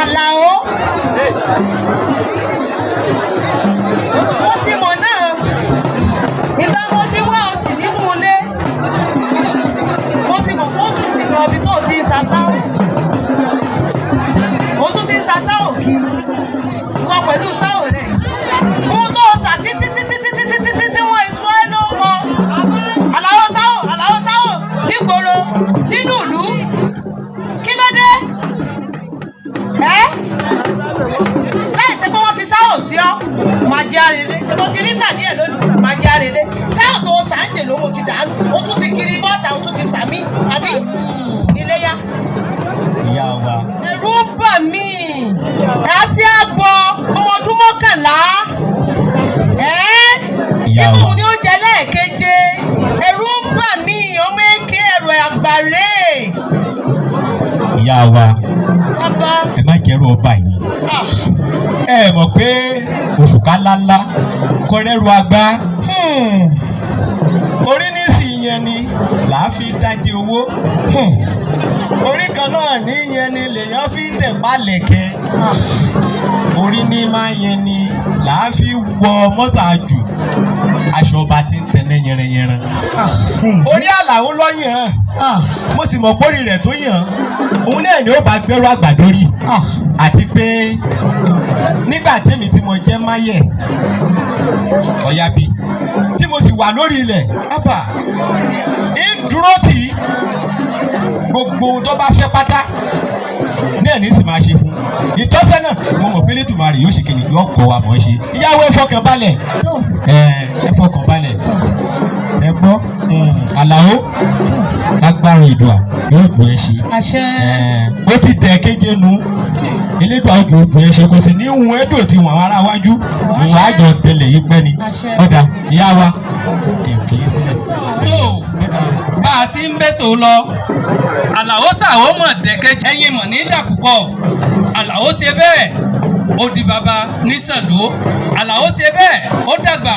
Àlàó mo ti mọ̀ náà ìgbà mo ti wá ọtí nínú ilé mo ti mọ̀ kó tún ti lọ ibi tó ti ń sasáwò ó tún ti ń sasáwò kiri wọn pẹ̀lú sáwò rẹ̀ ohun tó sà títí tí wọ́n ìsú ẹ ló mọ Àlàó sáwò nígboro nínú ìlú kí ló dé láì ṣe pé wọ́n fi sáwò sí ọ máa jẹ́ àrèlé ṣe mo ti rí sàdíẹ̀ lónìí máa jẹ́ àrèlé sáwò tó sàǹjè ló mo ti dànù ó tún ti kiri bọ́ọ̀tà ó tún ti sàmì àbí iléyá. ìyá wa. ẹ̀rù ń bà mí àti àbọ̀ ọmọ ọdún mọ́kànlá nínú ní oúnjẹ lẹ́ẹ̀keje ẹ̀rù ń bà mí ọmọ èké ẹ̀rọ àgbàre. ìyá wa ẹ má jẹ́rù ọba yìí ẹ mọ̀ pé òṣùká ńláńlá kọ́rẹ́rù agbá orí ní sì yẹn ni làá fi dájí owó orí kan náà ní yẹn ni lèèyàn fi tẹ̀pá lẹ̀kẹ́ orí ní máa yẹn ni làá fi wọ mọ́sàájù aṣọ ọba tí ń tẹ̀lé yẹrẹyẹrẹ orí Àlàó lọ́yàn mo sì mọ̀ pórí rẹ̀ tó yàn òun náà ni ó bá gbẹ́rù àgbàdo rí àti pé nígbà tèmi tí mo jẹ́ máyẹ̀ ọ̀yàbí tí mo sì wà lórí ilẹ̀ ábà ń dúró tì í gbogbo ohun tó bá fẹ́ pátá náà ní sì máa ṣe fún ìtọ́sẹ́nà mo mọ̀ pé Elédùmarè yóò ṣe kìnnìún yóò kọ́ wa mọ̀ ṣe ìyàwó ẹ fọkàn balẹ̀ ẹ fọkàn balẹ̀ ẹ gbọ́ Àlàó lágbára ìdùà yóò gbọ́ ẹ ṣe ó ti tẹ̀ kéje nu Elédùà ojú ogun ẹ ṣe kò sì ní ìhun ẹ̀dùn tí wọ́n ará wájú ìwà àjọ tẹlẹ̀ yìí pẹ́ ni ọ̀dà ìyá wa èèfì yín sílẹ̀. bá a ti ń bẹ́tò lọ Àlàó tàwọn mọ̀ dẹ́kẹ́jẹ́ ẹ̀yìn mọ̀ ní dàkúkọ̀ Àlàó ṣe bẹ́ẹ̀ ó di baba ní Ṣàndó Àlàó ṣe bẹ́ẹ̀ ó dàgbà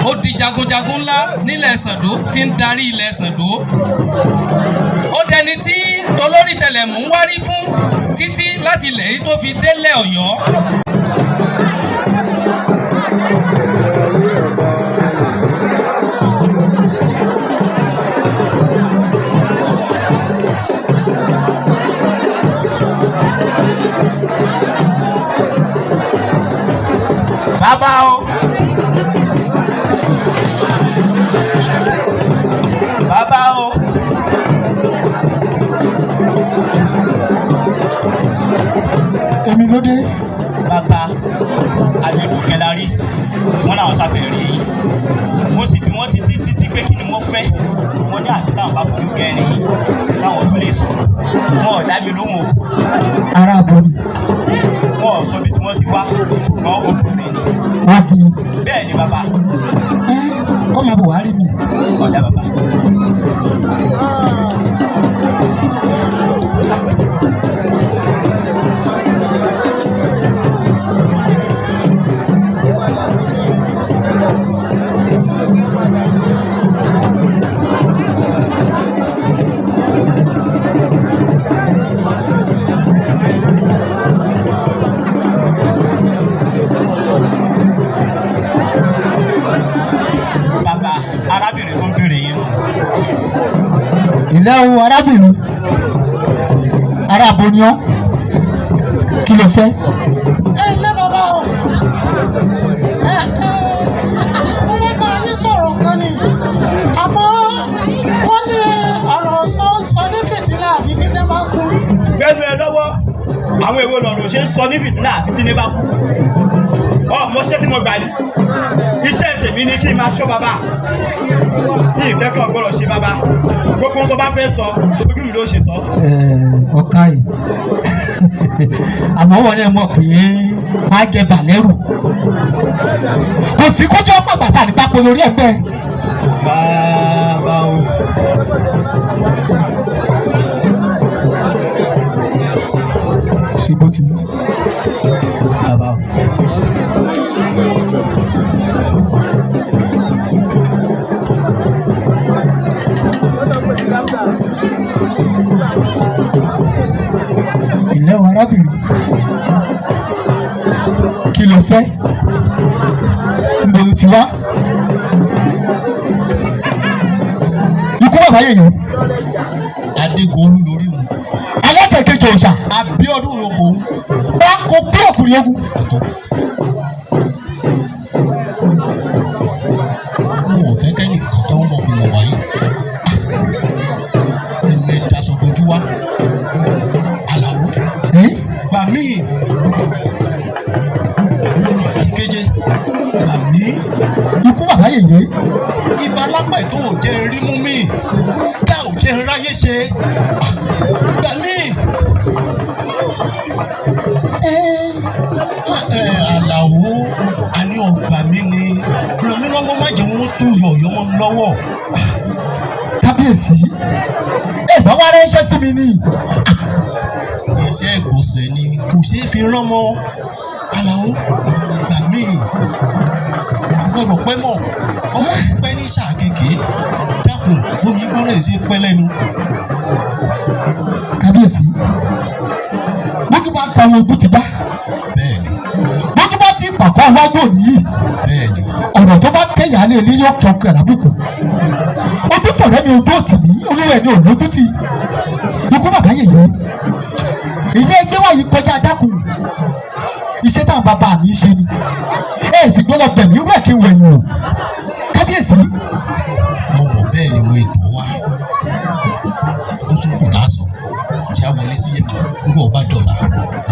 ó di jagunjagun ńlá nílẹ̀ Ṣàndó tí ń darí ilẹ̀ Ṣàndó ó dẹni tí tolórí tẹlẹ̀mú ń wárí fún títí láti ilẹ̀ yìí tó fi délẹ̀ Ọ̀yọ́. bàbá o bàbá o èmi ló dé. bàbá Adédùkẹ́ la rí wọn làwọn sáfẹ́ rí yín mo sì bí wọ́n títí pé kí ni wọ́n fẹ́ wọ́n ní àti táwọn bá fojú kẹrin yìí táwọn tó lè sọ wọn ò dá mi lóhùn o. ara àbọ̀ ni. wọn ò sọ bí tí wọ́n ti wá ṣùgbọ́n obìnrin ni. wọ́n bí i. bẹ́ẹ̀ ni bàbá. kọ́ máa bọ̀ wá rí mi. ọ̀dà bàbá. arábìnrin tó ń béèrè yín nù. ilé o arábìnrin ará aboniọ́ kí ló fẹ́. ilé bàbá o mo lè bá yín sọ̀rọ̀ kan ni àmọ́ wọ́n ní ọ̀rọ̀ sọ ní fìtílà àfi bí ní bá kú. gbẹ́nu ẹ lọ́wọ́ àwọn èwo lọ́rọ̀ ṣe ń sọ ní fìtílà àfi tí ní bá kú. mọ́ṣẹ́ tí mo gbà ní iṣẹ́ tèmi ni kí n máa ṣọ́ bàbá ní ìfẹ́kàn gbọ́dọ̀ ṣe bàbá gbogbo tó bá fẹ́ sọ ojú mi ló ṣe sọ. ọ̀kárì àmọ́ wọn náà mọ̀ pé má jẹ bàlẹ́rù kò sí kójú ọ̀pọ̀ bàtà nípa pé lórí ẹgbẹ́. bàbá o. ṣe bó ti mú. bàbá o. ilé o arábìnrin kí ló fẹ́ níbo ló ti wá ikú bàbá yèyé Adégolú lórí wọn. aláṣẹ kejì òòṣà Abíọ́dún ló kò ń. bá kó bí ọkùnrin ogun. Mo ò fẹ́ kẹ́ni kankan mọ̀ pé mo wáyé. Ilé daṣọ bojú wa. Àlàó. Gbà mí. Ìkeje. Gbà mí. ikú bàbá yèyé. Ibà lápẹ̀ tó ò jẹ́ rí mú mi. Ká ò jẹ́ ráyé ṣe. Gbà mí. Àlàó àní ọgbà mi ni ràn mí lọ́wọ́ má jẹ́ wọ́n tún yọ ọ̀yọ́ mọ́ mi lọ́wọ́. Kábíyèsí ẹ bá wá ránṣẹ́ sí mi ní. Iṣẹ́ ìgbọ̀nsẹ̀ ni kò ṣeé fi rán mọ́. Àlàó gbà mí. Gbọ́dọ̀ pẹ́ mọ̀ ọmọ yìí pẹ́ ní sáà kékeré dákun lómi gbọ́dọ̀ ṣe pẹ́ lẹ́nu. Kábíyèsí bójú bá ta àwọn ogun ti bá. Bẹ́ẹ̀ni. Bójú bá ti pàkọ́ wájú òní yìí. Bẹ́ẹ̀ni. Ọ̀rọ̀ tó bá kẹ́yà lé ní yóò kàn kàn lábùkù. Ojú tọ̀rẹ́ mi ojú òtì mí olúwa ẹni òlójú tì. Ikú bàbá yèyé. Ilé ẹgbẹ́ wọ̀nyí kọjá dákun. Iṣẹ́ táwọn bàbá mi ṣe ni. Ẹ sì gbọ́dọ̀ bẹ̀mí rẹ̀ kí n wẹ̀yìn o. Kábíyèsí. Mo mọ̀ bẹ́ẹ̀ ni wo ètò wa. Ó tún kù ká sọ. Jẹ́ àwọlé sí yẹn nígbà ọba dọ̀là.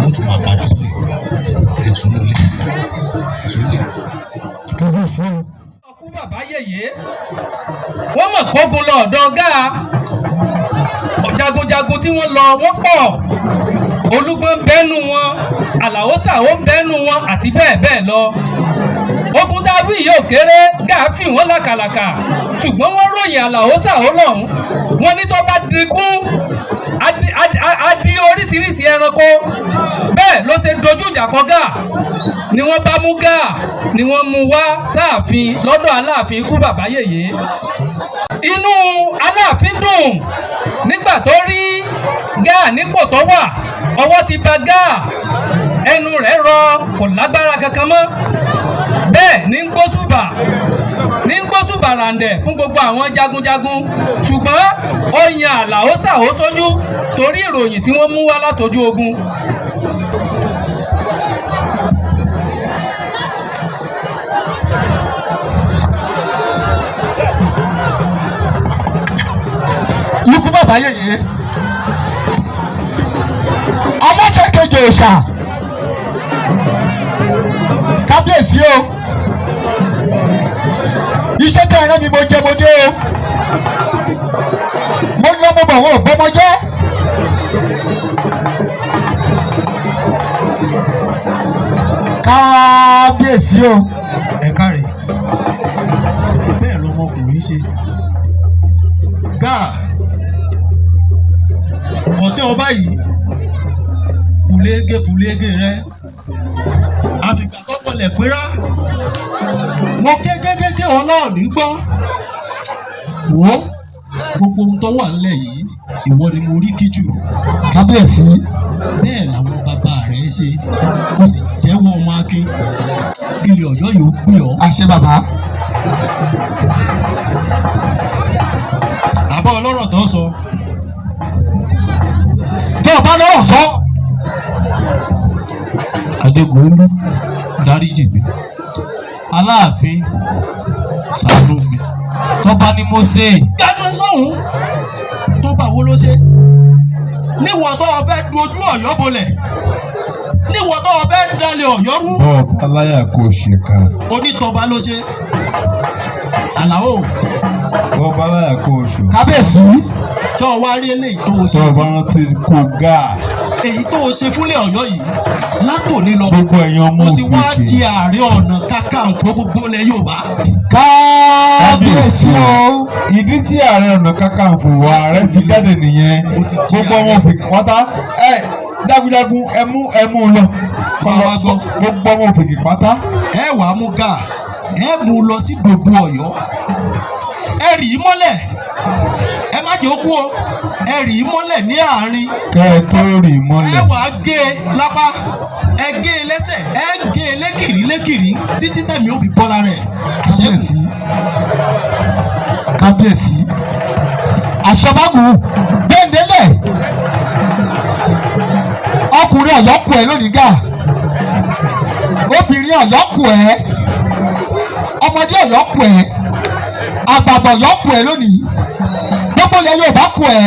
Mo tún máa padà sóyè. Ẹ̀sùn ló lé. Ẹ̀sùn lé. Kábíyèsí o. Ọkú bàbá yèyé wọ́n mọ̀ kógun lọ ọ̀dọ̀ Gáà jagunjagun tí wọ́n lọ wọ́n pọ̀ Olúgbọ́n bẹ́nu wọn Àlàó Sàó bẹ́nu wọn àti bẹ́ẹ̀ bẹ́ẹ̀ lọ. Ogun dábì yìí ò kéré Gáà fi wọ́n làkàlàkà ṣùgbọ́n wọ́n ròyìn Àlàó Sàó lọ́hùn wọ́n ní tó bá dinkún á di oríṣiríṣi ẹranko bẹ́ẹ̀ ló ṣe dojú ìjà kọ Gáà ni wọ́n bá mú Gáà ni wọ́n mú wá sáàfin lọ́dọ̀ Aláàfin ikú bàbá yèyé. Inú Aláàfin dùn nígbà tó rí Gáà nípò tó wà ọwọ́ ti bà Gáà ẹnu rẹ̀ rọ kò lágbára kankan mọ́ bẹ́ẹ̀ ní gbósùbà ràǹdẹ̀ fún gbogbo àwọn jagunjagun ṣùgbọ́n ó yan Àlàó Sàó sójú torí ìròyìn tí wọ́n mú wá látojú ogun. Ikú bàbá yèyé. Aláṣẹ kejì òòṣà. Kábíyèsí o. Iṣẹ́ tẹ̀ ẹ̀rẹ́ mi mo jẹ mo dé o. Mo lọ mo bọ̀ wọ́n ò bọ́mọ jẹ́. Kábíyèsí o. Ẹ káre. Bẹ́ẹ̀ lọmọkùnrin ṣe. Gáà ọ̀tẹ́ ọba yìí fúlégé rẹ àfìgbà kọ́kọ́lẹ̀ pérá mo kékékéké ọlọ́ọ̀ní gbọ́ wò gbogbo ohun tó wà nílẹ̀ yìí ìwọ ni mo rí kíjù. Kábíyèsí. Bẹ́ẹ̀ làwọn bàbá rẹ̀ ṣe ó sì jẹ́wọ́ ọmọ akin ilé Ọ̀yọ́ yóò gbé ọ. Àṣẹ bàbá. Àbá ọlọ́rọ̀ tó sọ. Tó o bá lọ́rọ̀ sọ. Adégolú dáríjì mi Aláàfin ṣàánú mi tọ́ba ni mo ṣe. Gbẹ́nu sọ̀hún tọ́ba wo ló ṣe níwọ̀n tó o fẹ́ dojú Ọ̀yọ́ bolẹ̀ níwọ̀n tó o fẹ́ dalẹ̀ Ọ̀yọ́ rú. bọ́ọ̀ aláyà kò ṣe kan. Onítọ́ba ló ṣe. Àlàó. bọ́ọ̀ aláyà kò ṣe. Kábíyèsí. Tó o wá rí eléyìí tó o ṣe. tọ́ba rántí kó Gáà. Èyí tó o ṣe fúnlẹ̀ Ọ̀yọ́ yìí látòní lọ. gbogbo ẹ̀yàn ọmọ o ti wá òkèké. di Ààrẹ Ọ̀nà Kakanfò gbogbo ilẹ̀ Yorùbá. Kábíyèsí o. ìdí tí Ààrẹ Ọ̀nà Kakanfò ààrẹ ti jáde nìyẹn Ó ti di gbogbo ọmọ òfìkì pátá jagunjagun ẹmú lọ Máa gbọ́. gbogbo ọmọ òfìkì pátá. Ẹ wàá mú Gáà ẹ mú lọ sí gbogbo Ọ̀yọ́ ẹ rì í mọ́lẹ̀ ẹ má jẹ́ ó kú o ẹ rì í mọ́lẹ̀ ní àárín kẹ́ ẹ tó rì í mọ́lẹ̀. ẹ wàá gé e lápá ẹ gé e lẹ́sẹ̀ ẹ gé e lékìrí títí tẹ̀mí ó fi bọ́ lára ẹ̀. kábíyèsí kábíyèsí àṣọmágùn gbẹ̀ndẹ́lẹ̀ ọkùnrin ọ̀yọ́kù ẹ̀ lónìí gà obìnrin ọ̀yọ́kù ẹ̀ ọmọdé ọ̀yọ́kù ẹ̀ àgbàgbà ọ̀yọ́kù ẹ̀ lónìí gbogbo ilẹ̀ Yorùbá kù ẹ̀.